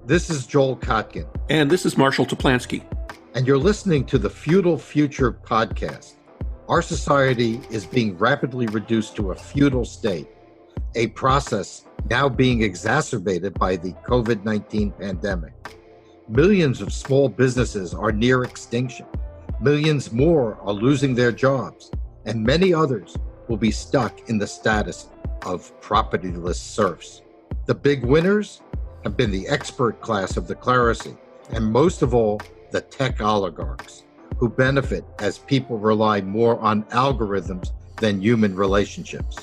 This is Joel Kotkin. And this is Marshall Toplansky. And you're listening to the Feudal Future podcast. Our society is being rapidly reduced to a feudal state, a process now being exacerbated by the COVID-19 pandemic. Millions of small businesses are near extinction. Millions more are losing their jobs, and many others will be stuck in the status of propertyless serfs. The big winners have been the expert class of the clerisy, and most of all, the tech oligarchs, who benefit as people rely more on algorithms than human relationships.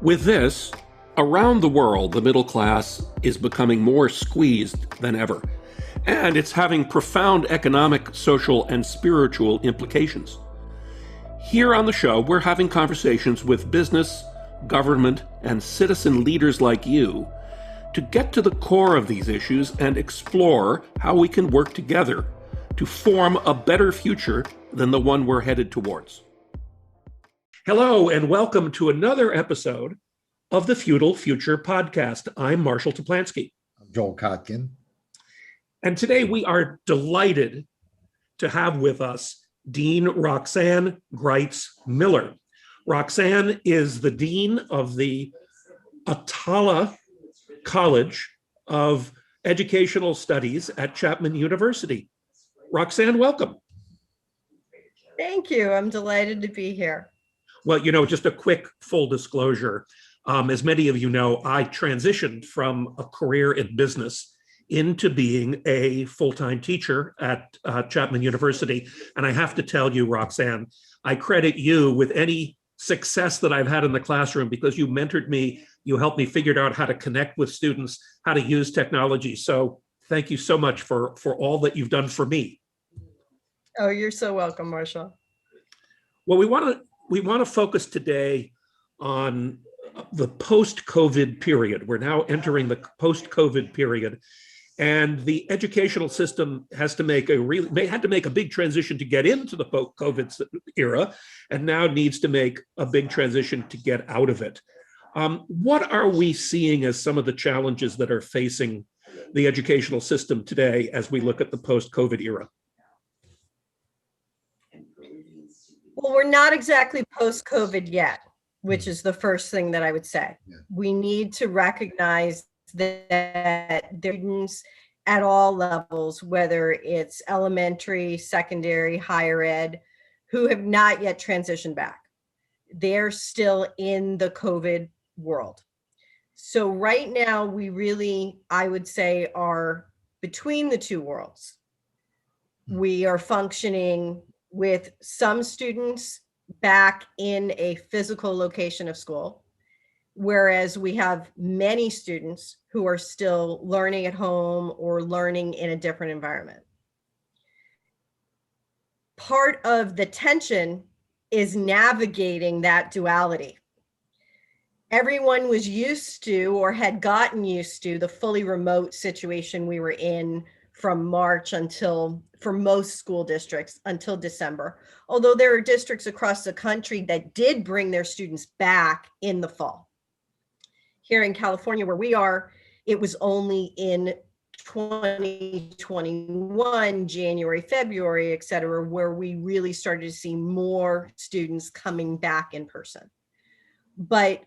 With this, around the world, the middle class is becoming more squeezed than ever, and it's having profound economic, social, and spiritual implications. Here on the show, we're having conversations with business, government, and citizen leaders like you to get to the core of these issues and explore how we can work together to form a better future than the one we're headed towards. Hello, and welcome to another episode of the Feudal Future podcast. I'm Marshall Toplansky. I'm Joel Kotkin. And today we are delighted to have with us Dean Roxanne Greitz Miller. Roxanne is the Dean of the Attallah College of Educational Studies at Chapman University. Roxanne, welcome. Thank you. I'm delighted to be here. Well, just a quick full disclosure. As many of you know, I transitioned from a career in business into being a full-time teacher at Chapman University. And I have to tell you, Roxanne, I credit you with any success that I've had in the classroom because you mentored me, you helped me figure out how to connect with students, how to use technology. So thank you so much for all that you've done for me. Oh, you're so welcome, Marshall. Well, we want to focus today on the post-COVID period. We're now entering the post-COVID period, and the educational system had to make a big transition to get into the post-COVID era, and now needs to make a big transition to get out of it. What are we seeing as some of the challenges that are facing the educational system today as we look at the post-COVID era? Well, we're not exactly post-COVID yet, which is the first thing that I would say. Yeah. We need to recognize that students at all levels, whether it's elementary, secondary, higher ed, who have not yet transitioned back. They're still in the COVID world. So right now, we really, I would say, are between the two worlds. We are functioning with some students back in a physical location of school, whereas we have many students who are still learning at home or learning in a different environment. Part of the tension is navigating that duality. Everyone was used to or had gotten used to the fully remote situation we were in from March for most school districts until December, although there are districts across the country that did bring their students back in the fall. Here in California, where we are, it was only in 2021, January, February, et cetera, where we really started to see more students coming back in person. But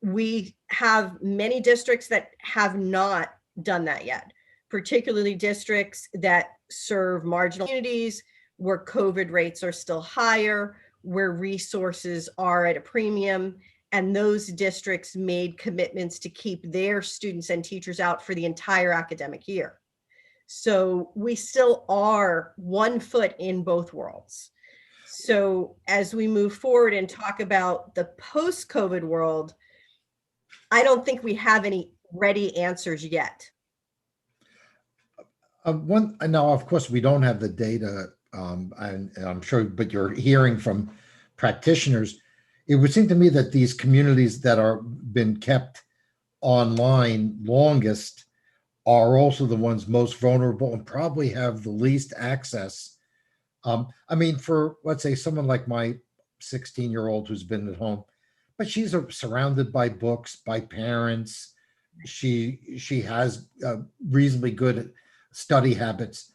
we have many districts that have not done that yet, particularly districts that serve marginal communities where COVID rates are still higher, where resources are at a premium, and those districts made commitments to keep their students and teachers out for the entire academic year. So we still are one foot in both worlds. So as we move forward and talk about the post-COVID world, I don't think we have any ready answers yet. Now, of course, we don't have the data, and I'm sure, but you're hearing from practitioners. It would seem to me that these communities that are been kept online longest are also the ones most vulnerable and probably have the least access. For, let's say, someone like my 16-year-old who's been at home, but she's surrounded by books, by parents, she has reasonably good study habits.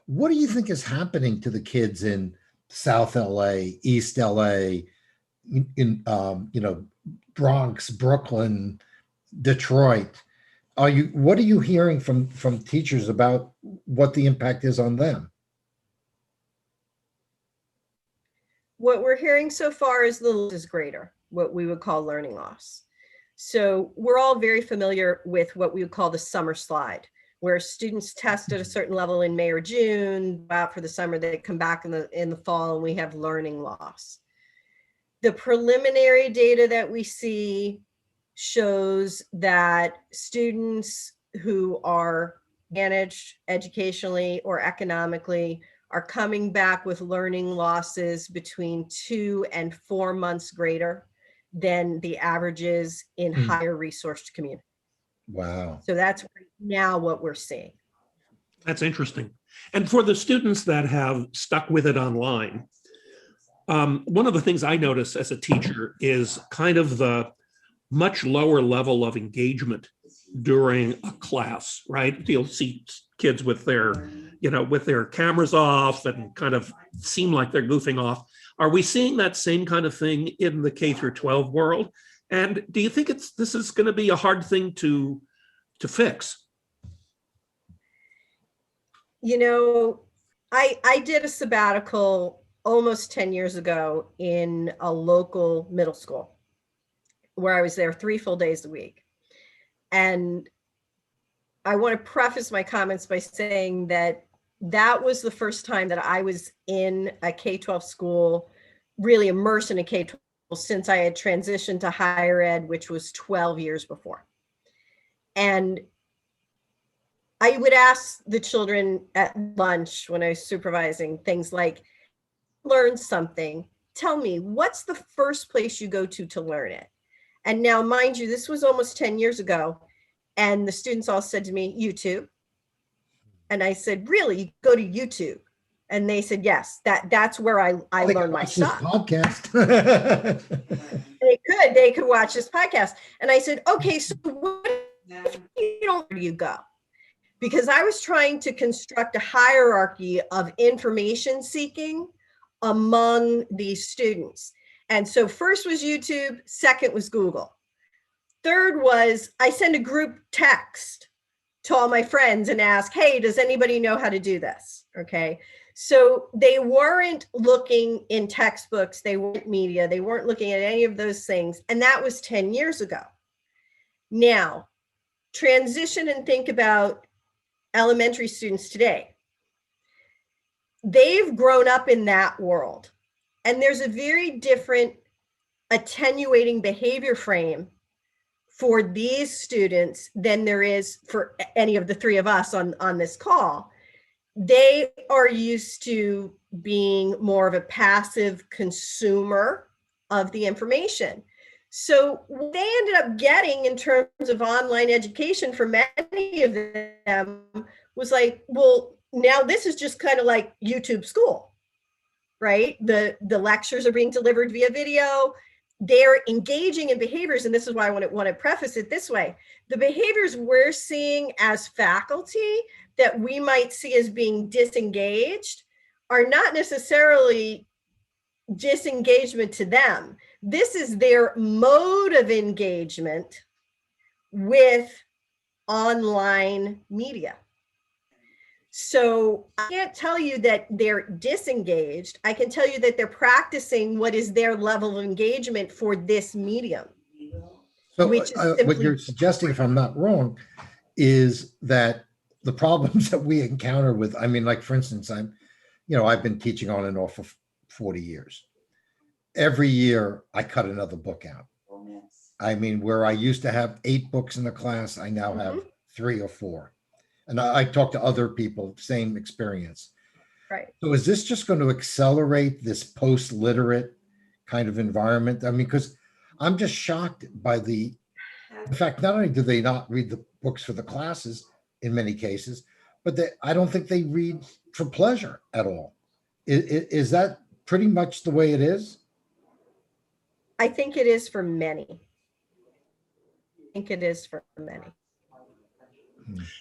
What do you think is happening to the kids in South LA, East LA, in Bronx, Brooklyn, Detroit? What are you hearing from teachers about what the impact is on them? What we're hearing so far is the loss is greater, what we would call learning loss. So we're all very familiar with what we would call the summer slide, where students test at a certain level in May or June, out for the summer, they come back in the fall, and we have learning loss. The preliminary data that we see shows that students who are managed educationally or economically are coming back with learning losses between 2 and 4 months greater than the averages in higher resourced communities. Wow. So that's now what we're seeing. That's interesting. And for the students that have stuck with it online, one of the things I notice as a teacher is kind of the much lower level of engagement during a class, right? You'll see kids with their cameras off and kind of seem like they're goofing off. Are we seeing that same kind of thing in the K through 12 world? And do you think this is going to be a hard thing to fix? I did a sabbatical almost 10 years ago in a local middle school where I was there 3 full days a week. And I want to preface my comments by saying that was the first time that I was in a K-12 school, really immersed in a K-12 since I had transitioned to higher ed, which was 12 years before. And I would ask the children at lunch when I was supervising things like, learn something, tell me, what's the first place you go to learn it? And now, mind you, this was almost 10 years ago. And the students all said to me, YouTube. And I said, really, you go to YouTube? And they said, yes, that's where I learned my stuff. Podcast. They could watch this podcast. And I said, okay, so where do you go? Because I was trying to construct a hierarchy of information seeking among these students. And so first was YouTube, second was Google. Third was I send a group text to all my friends and ask, hey, does anybody know how to do this? Okay. So they weren't looking in textbooks, they weren't media, they weren't looking at any of those things. And that was 10 years ago. Now, transition and think about elementary students today. They've grown up in that world. And there's a very different attenuating behavior frame for these students than there is for any of the three of us on this call. They are used to being more of a passive consumer of the information. So what they ended up getting in terms of online education for many of them was like, well, now this is just kind of like YouTube school, right? The lectures are being delivered via video. They're engaging in behaviors, and this is why I want to preface it this way. The behaviors we're seeing as faculty that we might see as being disengaged are not necessarily disengagement to them. This is their mode of engagement with online media. So I can't tell you that they're disengaged. I can tell you that they're practicing what is their level of engagement for this medium. So what you're suggesting, if I'm not wrong, is that the problems that we encounter with, I mean, like, for instance, I've been teaching on and off for 40 years. Every year I cut another book out. I mean, where I used to have 8 books in the class, I now have 3 or 4. And I talk to other people, same experience. Right. So is this just going to accelerate this post-literate kind of environment? I mean, because I'm just shocked by the fact, not only do they not read the books for the classes in many cases, but I don't think they read for pleasure at all. Is that pretty much the way it is? I think it is for many. I think it is for many.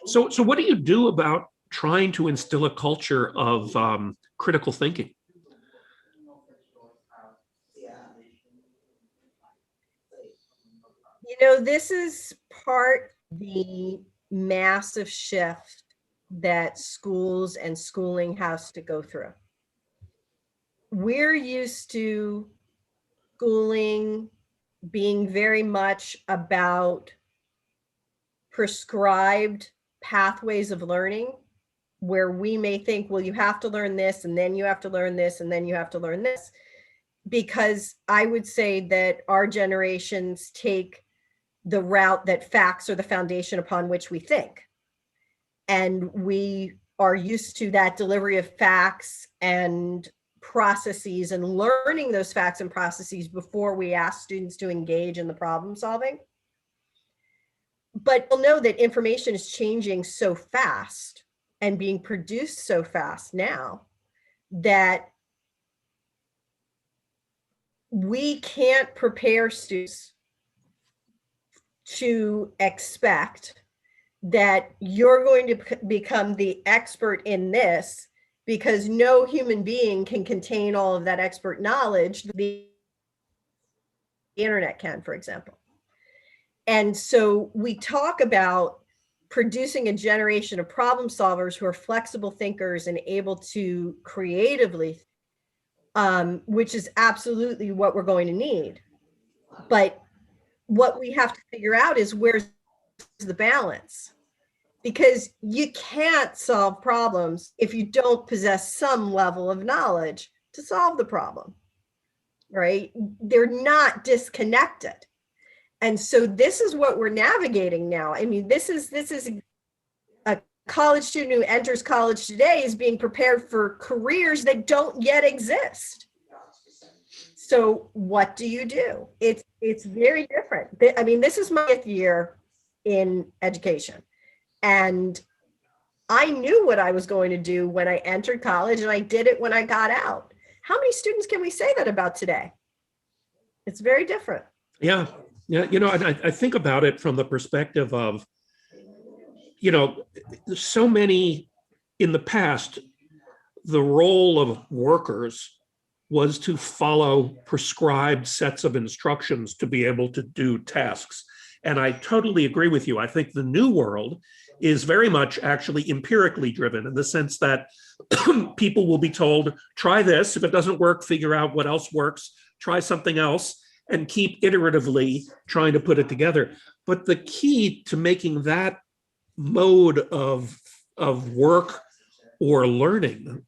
So what do you do about trying to instill a culture of critical thinking? You know, this is part of the massive shift that schools and schooling has to go through. We're used to schooling being very much about prescribed pathways of learning, where we may think, well, you have to learn this, and then you have to learn this, and then you have to learn this. Because I would say that our generations take the route that facts are the foundation upon which we think. And we are used to that delivery of facts and processes and learning those facts and processes before we ask students to engage in the problem solving. But we'll know that information is changing so fast and being produced so fast now that we can't prepare students to expect that you're going to become the expert in this, because no human being can contain all of that expert knowledge the internet can, for example. And so we talk about producing a generation of problem solvers who are flexible thinkers and able to creatively, which is absolutely what we're going to need. But what we have to figure out is where's the balance, because you can't solve problems if you don't possess some level of knowledge to solve the problem, right? They're not disconnected. And so this is what we're navigating now. I mean, this is a college student who enters college today is being prepared for careers that don't yet exist. So what do you do? It's very different. I mean, this is my 5th year in education, and I knew what I was going to do when I entered college, and I did it when I got out. How many students can we say that about today? It's very different. Yeah. You know, I think about it from the perspective of, you know, so many in the past, the role of workers was to follow prescribed sets of instructions to be able to do tasks. And I totally agree with you. I think the new world is very much actually empirically driven, in the sense that people will be told, try this. If it doesn't work, figure out what else works, try something else, and keep iteratively trying to put it together. But the key to making that mode of work or learning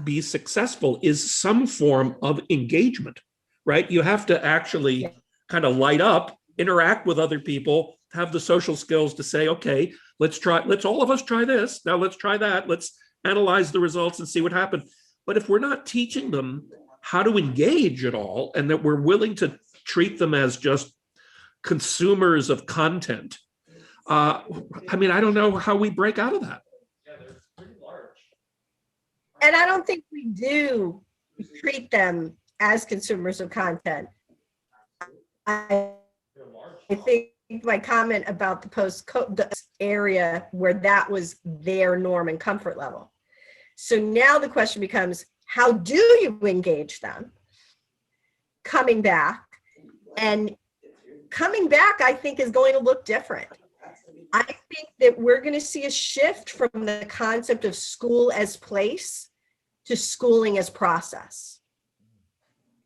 be successful is some form of engagement, right? You have to actually kind of light up, interact with other people, have the social skills to say, okay, let's all of us try this. Now let's try that. Let's analyze the results and see what happened. But if we're not teaching them how to engage at all, and that we're willing to treat them as just consumers of content, I mean, I don't know how we break out of that. And I don't think we do treat them as consumers of content. I think my comment about the post-COVID area where that was their norm and comfort level. So now the question becomes, how do you engage them coming back? And coming back, I think, is going to look different. I think that we're going to see a shift from the concept of school as place to schooling as process.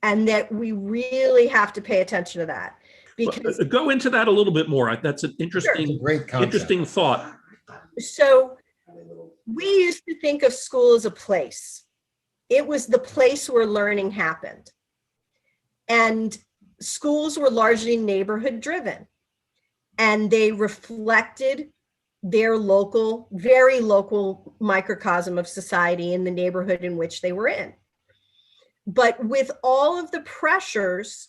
And that we really have to pay attention to that. Because go into that a little bit more. That's an interesting, Sure. Great concept. Interesting thought. So we used to think of school as a place. It was the place where learning happened. And schools were largely neighborhood driven. And they reflected their local, very local microcosm of society in the neighborhood in which they were in. But with all of the pressures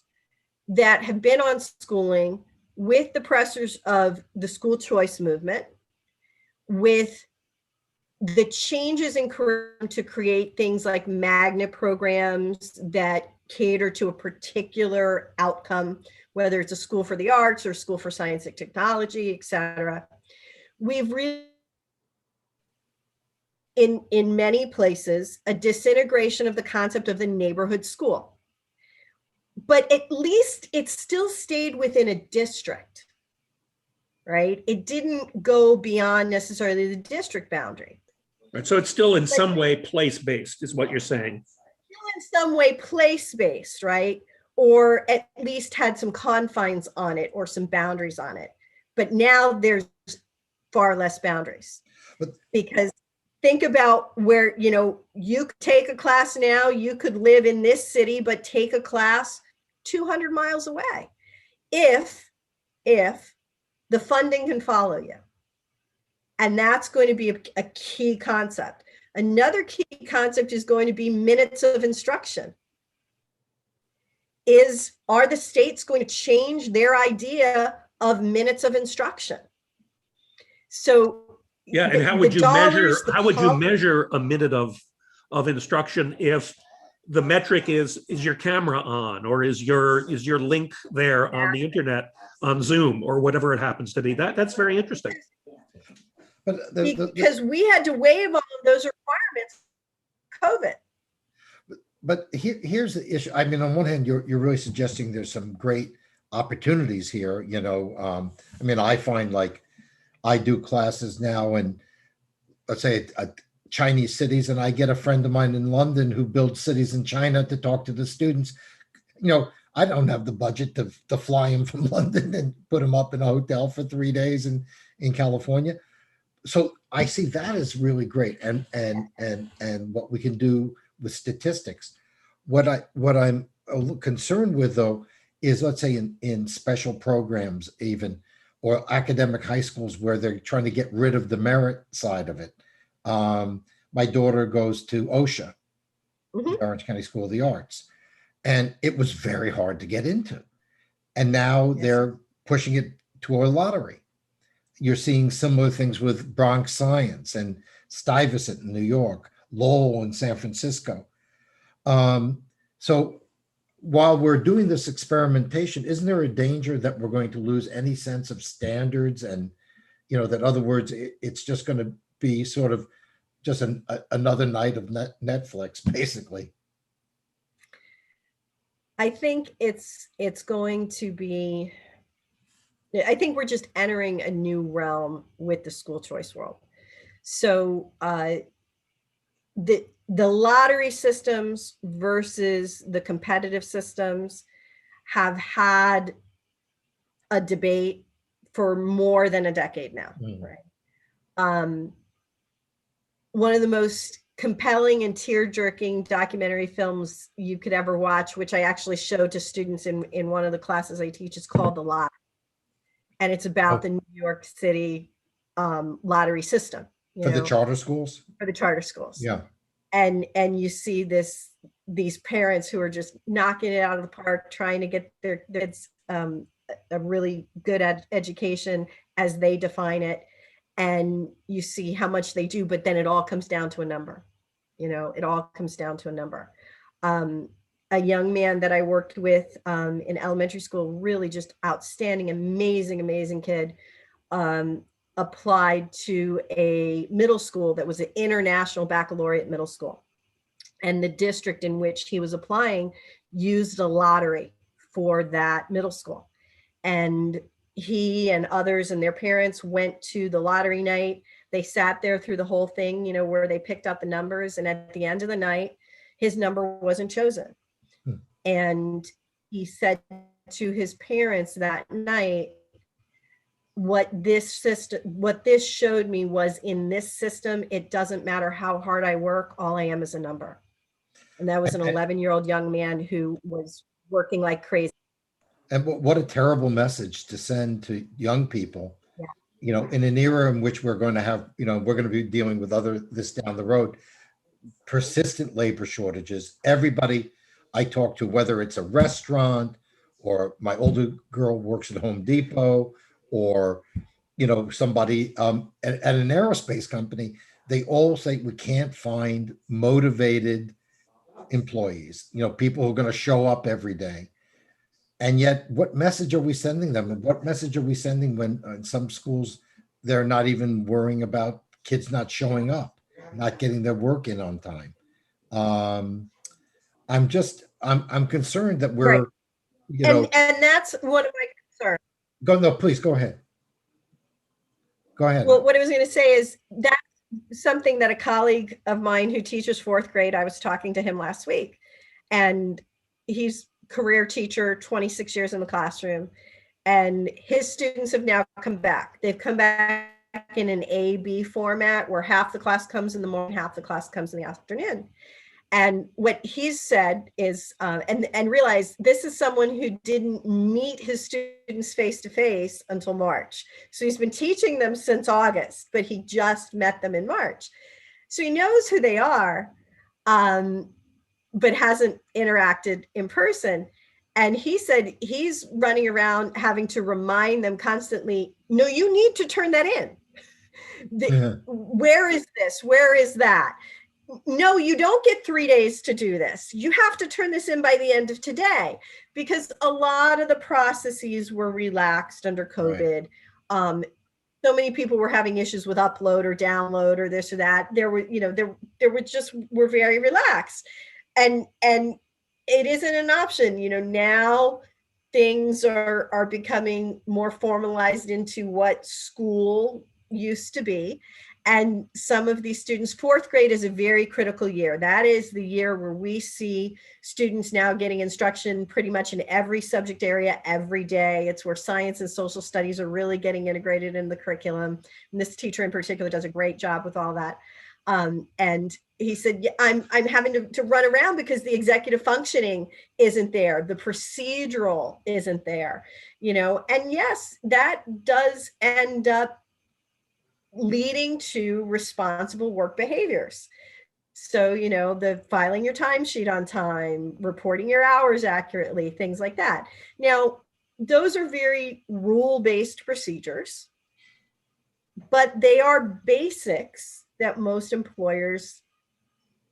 that have been on schooling, with the pressures of the school choice movement, with the changes in curriculum to create things like magnet programs that cater to a particular outcome, whether it's a school for the arts or school for science and technology, et cetera, we've really, in many places, a disintegration of the concept of the neighborhood school. But at least it still stayed within a district, right? It didn't go beyond necessarily the district boundary. Right. So it's still in some way place-based, is what you're saying. Still in some way place-based, right? Or at least had some confines on it or some boundaries on it. But now there's far less boundaries. Because think about where, you could take a class now, you could live in this city, but take a class 200 miles away. If the funding can follow you. And that's going to be a key concept. Another key concept is going to be minutes of instruction. Are the states going to change their idea of minutes of instruction? So yeah, and how would you measure a minute of instruction if the metric is your camera on, or is your link there on the internet, on Zoom, or whatever it happens to be? That's very interesting. But because we had to waive all of those requirements, COVID. But here's the issue. I mean, on one hand, you're really suggesting there's some great opportunities here. I find, like, I do classes now in, let's say, Chinese cities, and I get a friend of mine in London who builds cities in China to talk to the students. I don't have the budget to fly him from London and put him up in a hotel for 3 days in California. So I see that as really great, and what we can do with statistics. What I'm concerned with, though, is, let's say, in special programs, even, or academic high schools, where they're trying to get rid of the merit side of it. My daughter goes to OSHA, the Orange County School of the Arts, and it was very hard to get into. And now they're pushing it to a lottery. You're seeing similar things with Bronx Science and Stuyvesant in New York, Lowell in San Francisco. So while we're doing this experimentation, isn't there a danger that we're going to lose any sense of standards, and, that, in other words, it's just going to be sort of just another night of Netflix, basically? I think it's going to be, I think we're just entering a new realm with the school choice world. So the lottery systems versus the competitive systems have had a debate for more than a decade now, right? One of the most compelling and tear-jerking documentary films you could ever watch, which I actually showed to students in one of the classes I teach, is called The Lot. And it's about the New York City lottery system. The charter schools? For the charter schools. Yeah. And you see these parents who are just knocking it out of the park, trying to get their kids a really good education as they define it. And you see how much they do, but then it all comes down to a number. It all comes down to a number. A young man that I worked with in elementary school, really just outstanding, amazing kid, applied to a middle school that was an international baccalaureate middle school. And the district in which he was applying used a lottery for that middle school. And he and others and their parents went to the lottery night. They sat there through the whole thing, where they picked up the numbers. And at the end of the night, his number wasn't chosen. And he said to his parents that night, what this showed me was, in this system, it doesn't matter how hard I work, all I am is a number. And that was an 11-year-old young man who was working like crazy. And what a terrible message to send to young people, in an era in which we're going to have, we're going to be dealing with this down the road, persistent labor shortages. Everybody I talk to, whether it's a restaurant, or my older girl works at Home Depot, or, somebody at an aerospace company, they all say we can't find motivated employees, people who are going to show up every day. And yet, what message are we sending them? And what message are we sending when in some schools they're not even worrying about kids not showing up, not getting their work in on time. I'm concerned that Right. we're, you know, And that's one of my concerns. no, please go ahead. Go ahead. Well, what I was going to say is that's something that a colleague of mine who teaches fourth grade, I was talking to him last week, and he's career teacher, 26 years in the classroom, and his students have now come back. They've come back in an A-B format where half the class comes in the morning, half the class comes in the afternoon. And what he's said is, and realize this is someone who didn't meet his students face to face until March. So he's been teaching them since August, but he just met them in March. So he knows who they are, but hasn't interacted in person. And he said he's running around having to remind them constantly, no, you need to turn that in. Where is this? Where is that? No, you don't get 3 days to do this. You have to turn this in by the end of today, because a lot of the processes were relaxed under COVID. Right. So many people were having issues with upload or download or this or that. There were, we're very relaxed, and it isn't an option. Now things are becoming more formalized into what school used to be. And some of these students, fourth grade is a very critical year. That is the year where we see students now getting instruction pretty much in every subject area every day. It's where science and social studies are really getting integrated in the curriculum. And this teacher in particular does a great job with all that. And he said, yeah, I'm having to run around because the executive functioning isn't there. The procedural isn't there, and yes, that does end up leading to responsible work behaviors. So, the filing your timesheet on time, reporting your hours accurately, things like that. Now, those are very rule-based procedures, but they are basics that most employers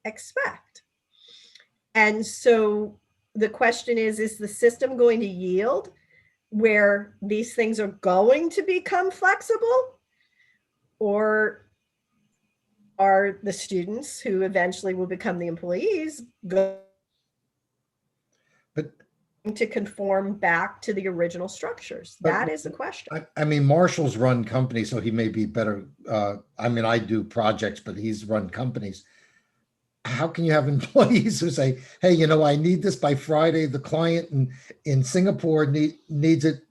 expect. And so the question is the system going to yield where these things are going to become flexible? Or are the students who eventually will become the employees going to conform back to the original structures? That is the question. I mean, Marshall's run companies, so he may be better. I do projects, but he's run companies. How can you have employees who say, hey, I need this by Friday. The client in Singapore needs it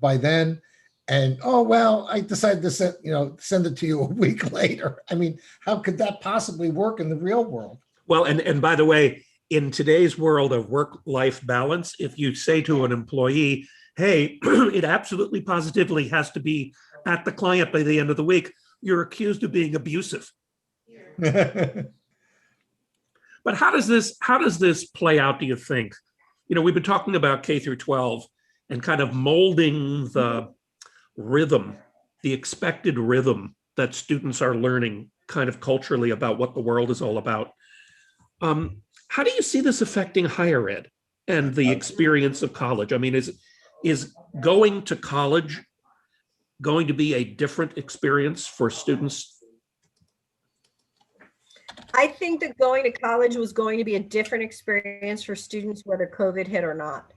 by then. And, oh, well, I decided to send it to you a week later. I mean, how could that possibly work in the real world? Well, and by the way, in today's world of work-life balance, if you say to an employee, hey, it absolutely positively has to be at the client by the end of the week, you're accused of being abusive. But how does this play out, do you think? We've been talking about K through 12 and kind of molding the rhythm, the expected rhythm that students are learning kind of culturally about what the world is all about. How do you see this affecting higher ed and the experience of college? I mean, is going to college going to be a different experience for students? I think that going to college was going to be a different experience for students, whether COVID hit or not.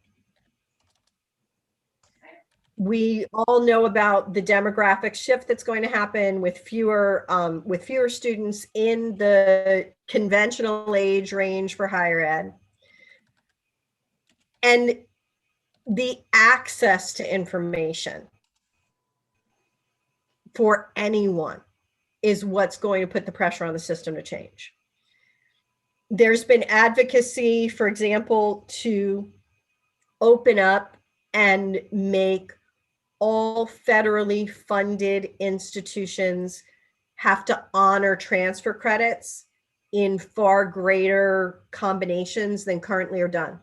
We all know about the demographic shift that's going to happen with fewer students in the conventional age range for higher ed. And the access to information for anyone is what's going to put the pressure on the system to change. There's been advocacy, for example, to open up and make all federally funded institutions have to honor transfer credits in far greater combinations than currently are done,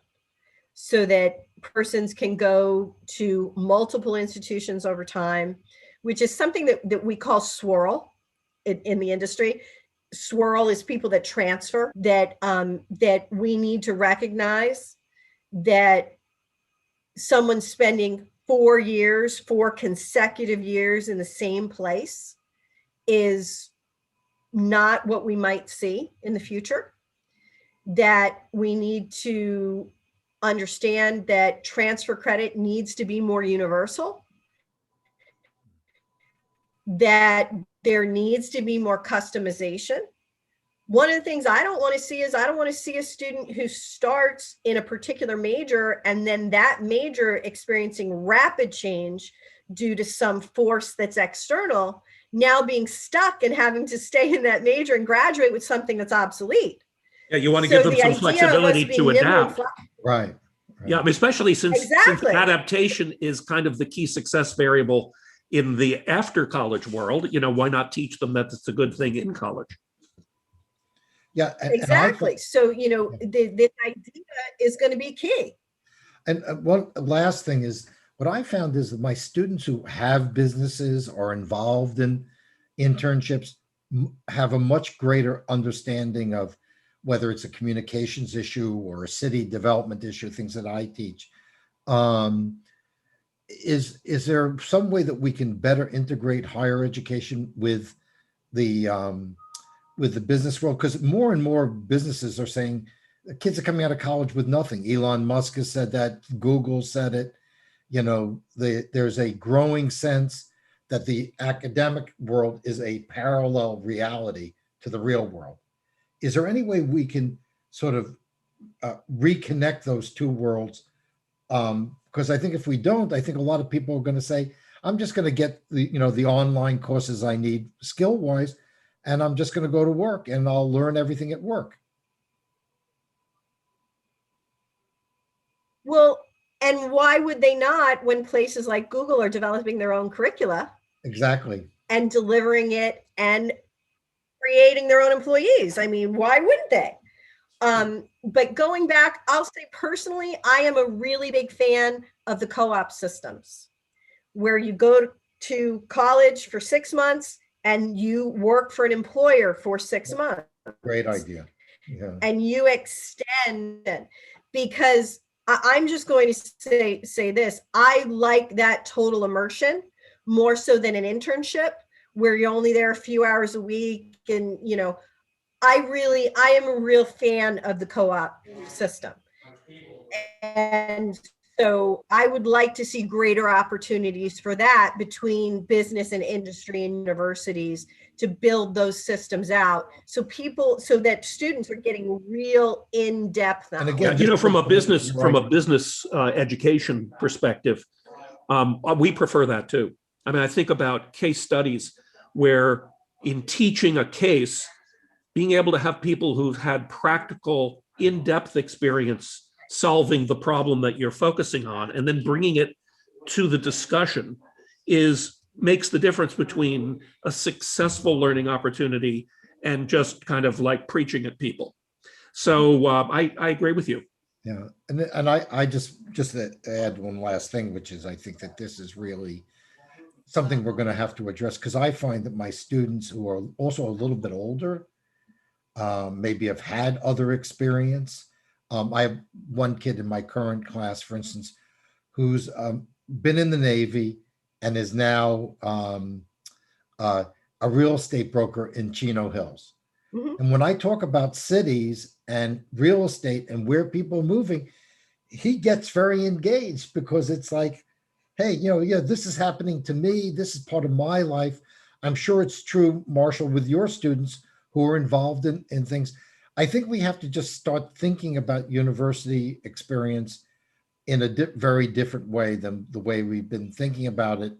so that persons can go to multiple institutions over time, which is something that we call swirl in the industry. Swirl is people that transfer, that we need to recognize that someone spending 4 years, 4 consecutive years in the same place is not what we might see in the future. That we need to understand that transfer credit needs to be more universal, that there needs to be more customization. One of the things I don't want to see is I don't want to see a student who starts in a particular major and then that major experiencing rapid change due to some force that's external, now being stuck and having to stay in that major and graduate with something that's obsolete. Yeah, you want to give them some flexibility to adapt. Right. Yeah, I mean, especially since adaptation is kind of the key success variable in the after college world. Why not teach them that it's a good thing in college? Yeah, exactly. So, this idea is going to be key. And one last thing is, what I found is that my students who have businesses or involved in internships have a much greater understanding of whether it's a communications issue or a city development issue, things that I teach. Is there some way that we can better integrate higher education with the business world? Because more and more businesses are saying the kids are coming out of college with nothing. Elon Musk has said that, Google said it. There's a growing sense that the academic world is a parallel reality to the real world. Is there any way we can sort of reconnect those two worlds? Because I think if we don't, I think a lot of people are going to say, I'm just going to get the online courses I need skill-wise, and I'm just going to go to work and I'll learn everything at work. Well, and why would they not when places like Google are developing their own curricula? Exactly. And delivering it and creating their own employees. I mean, why wouldn't they? But going back, I'll say personally, I am a really big fan of the co-op systems where you go to college for 6 months and you work for an employer for 6 months. Great idea. Yeah. And you extend it, because I'm just going to say this. I like that total immersion more so than an internship where you're only there a few hours a week. And, I am a real fan of the co-op system. And so I would like to see greater opportunities for that between business and industry and universities to build those systems out so that students are getting real in-depth knowledge. And again, from a business education perspective, we prefer that too. I mean, I think about case studies where in teaching a case, being able to have people who've had practical, in-depth experience solving the problem that you're focusing on and then bringing it to the discussion makes the difference between a successful learning opportunity and just kind of like preaching at people. So I agree with you. Yeah, and I just to add one last thing, which is I think that this is really something we're going to have to address, because I find that my students who are also a little bit older, maybe have had other experience. I have one kid in my current class, for instance, who's been in the Navy and is now a real estate broker in Chino Hills. Mm-hmm. And when I talk about cities and real estate and where people are moving, he gets very engaged because it's like, hey, this is happening to me. This is part of my life. I'm sure it's true, Marshall, with your students who are involved in things. I think we have to just start thinking about university experience in a very different way than the way we've been thinking about it.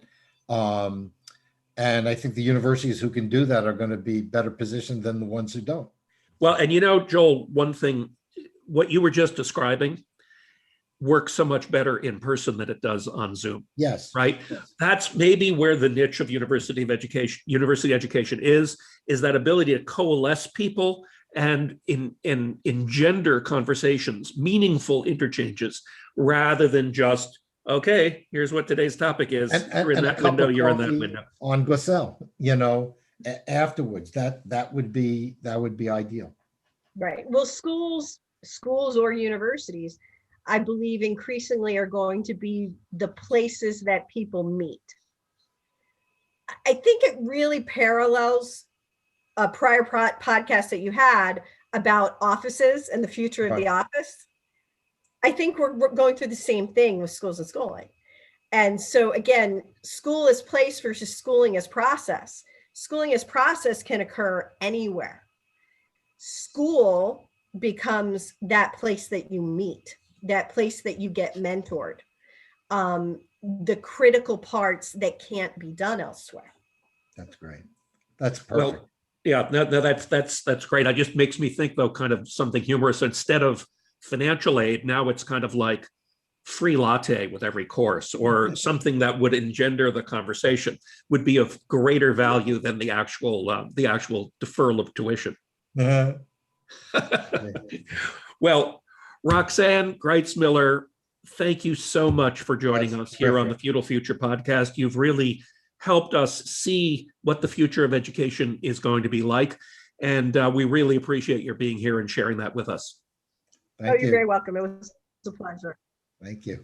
And I think the universities who can do that are going to be better positioned than the ones who don't. Well, and Joel, one thing, what you were just describing works so much better in person than it does on Zoom. Yes. Right. Yes. That's maybe where the niche of university education is that ability to coalesce people and engender conversations, meaningful interchanges, rather than just, okay, here's what today's topic is. You're in that window, you're in that window. On Gliselle, afterwards, that would be ideal. Right. Well, schools or universities, I believe increasingly are going to be the places that people meet. I think it really parallels a prior podcast that you had about offices and the future of the office. I think we're going through the same thing with schools and schooling. And so again, school as place versus schooling as process. Schooling as process can occur anywhere. School becomes that place that you meet, that place that you get mentored, the critical parts that can't be done elsewhere. That's great. That's perfect. Well, yeah, no, that's great. It just makes me think, though, kind of something humorous. Instead of financial aid, now it's kind of like free latte with every course, or something that would engender the conversation would be of greater value than the actual deferral of tuition. Well, Roxanne Greitz Miller, thank you so much for joining us here on the Feudal Future podcast. You've really helped us see what the future of education is going to be like, and we really appreciate your being here and sharing that with us. You're very welcome. It was a pleasure. Thank you.